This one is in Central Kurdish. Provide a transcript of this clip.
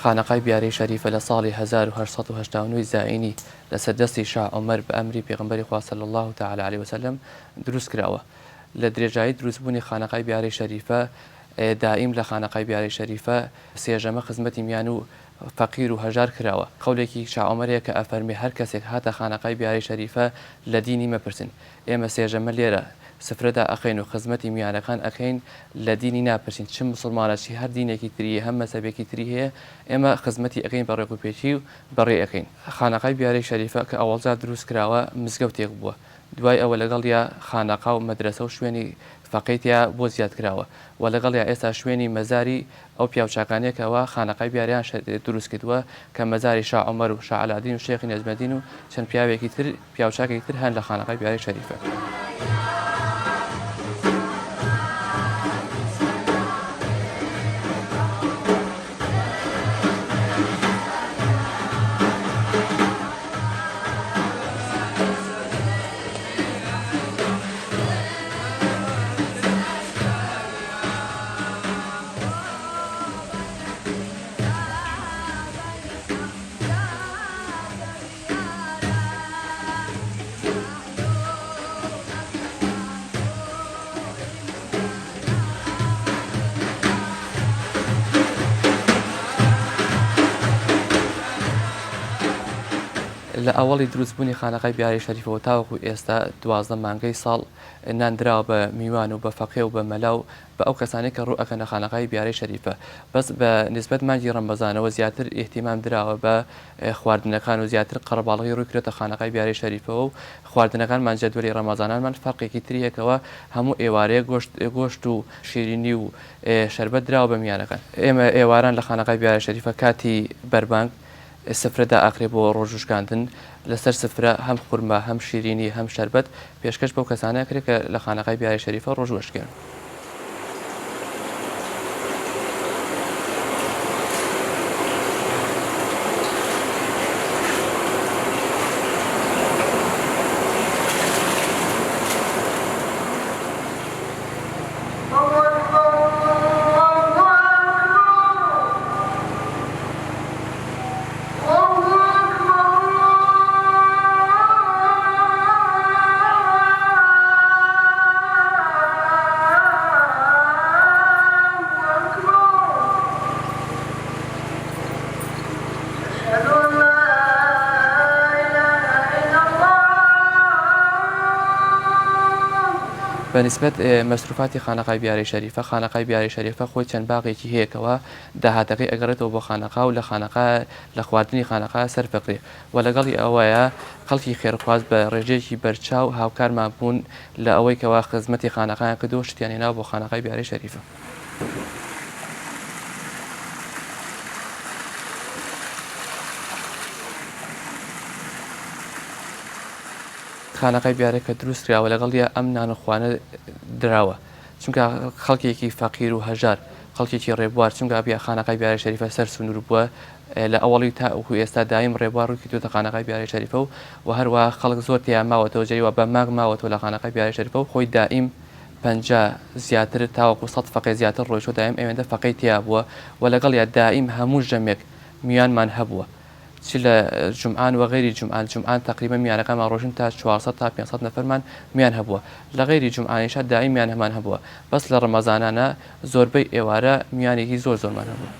خانەقای بیارەی شەریفە لە ساڵی 1889 زائینی لەسەر دەستی شاه عومەر بە ئەمری پێغەمبەری خوا صلی الله تعالی علیه وسلم دروست کراوە. لە درێژایی دروستبوونی خانەقای بیارەی شەریفە دائیم لە خانەقای بیارەی شەریفە سێژەمە خزمەتی میان و فەقیر و هەژار کراوە. قەولێکی شاه عومەرەیە کە ئەفەرمێ هەر کەسێک هاتە خانەقای بیارەی شەریفە لە دینی مەپرسن، ئێمە سێژەمە لێرە سفرەدا ئەخەین و خزمەتی میانەکان ئەەکەین لە دینی ناپرسین، چ مسلمانەشی هەر دینێکی تریە هەم مەسەبێکی تری هەیە، ئێمە خزمەتی ئەەکەین بە ڕێکوپێکی و بەڕێ ئەەکەین. خانەقای بیارەی شەریفە کە ئەوەڵجار دروست کراوە مزگەوتێک بووە، دوای ئەوە لەگەڵ یا خانەقا و مەدرسە و شوێنی فەقیتیا بۆ زیاد کراوە و لەگەڵ یا ئێستا شوێنی مەزاری ئەو پیاوچاکانێکەوە خانەقای بیاریان دروست کردووە کە مەزاری شاه عومەر و شاه عەلادین و شێخی نەجمەدین و چەند پیاوێکی تر پیاوچاکێکی تر هەن لە خانەقای بیارەی شەریفە. لە ئەوەڵی دروستبوونی خانەقای بیارەی شەریفەوە تاوەکو ئێستا 12 مانگەی ساڵ ناندراوە بە میوان و بە فەقێ و بە مەلا و بە ئەو کەسانێک کە ڕوو ئەکەنە خانەقای بیارەی شەریفە. بەس بە نسبەت مانگی ڕەمەزانەوە زیاتر ئیهتیمام دراوە بە خواردنەکان و زیاتر قەرەباڵغی ڕوویکرێتە خانەقای بیارەی شەریفەوە و خواردنەکانمان جەدوەلی ڕەمەزانانمان فەرقێکی تریەکەوە هەموو ئێوارەیە گۆشت و شیرینی و شەربەت دراوە بە میانەکان. ئێمە ئێواران لە خانەقای بیارەی شەریفە کاتی بەربانگ سفرەدا ئاخرێ بۆ ڕۆژوشکاندن، لەسەر سفرە هەم خورما هەم شیرینی هەم شەربەت پێشکەش بەو کەسانەیە کرێت کە لە خانەقای بیارەی شەریفە ڕۆژوەشکێن. بەنسبەت مەسروفاتی خانەقای بیارەی شەریفە، خانەقای بیارەی شەریفە خۆی چەند باغێکی هەیەکەوە داهاتەکەی ئەگەڕێتەوە بۆ خانەقا و لە خانەقا لە خواردنی خانەقا سەرفەقێ و لەگەڵی ئەوەیە خەڵکی خێرخواست بە ڕێژەیەکی بەرچاو هاوکارمان بوون لە ئەوەی کەوا خزمەتی خانەقایان کردو شتیانێناوە بۆ خانەقای بیارەی شەریفە. خانەقای بیارە کە دروست کراوە لەگەڵیە ئەم نانەخوانە دراوە، چونکە خەڵکێکی فەقیر و هەژار خەڵکێکی ڕێبوار چونکە بیا خانەقای بیارەی شەریفە سەر سنوور بووە لە ئەوڵی تاکو ئێستا دایم ڕێبوار ڕووی کردوتە خانەقای بیارەی شەریفە و هەروە خەڵک زۆر تیا ماوەتەوە جێیوە بە ماگ ماوەتەوە لە خانەقای بیارەی شەریفە و خۆی دائیم 50 زیاتر تاوەکو 100 فەقێ زیاتر ڕۆیشتە دایم ئێوەندە فەقەی تیا بووە و لەگەڵ یا دائیم هەموو ژەمێک میانمان هەبووە، چ لە جمعان و غیری جمعان تقریبا میانەکانمان ڕۆژن تا 400 تا 500 نەفەرمان میان هەبووە، لە غیری جمعانیشە دائیم میان هەمان هەبووە، بەس لە ڕەمەزانانە زۆربەی ئێوارە میانێکی زۆرمان هەبووە.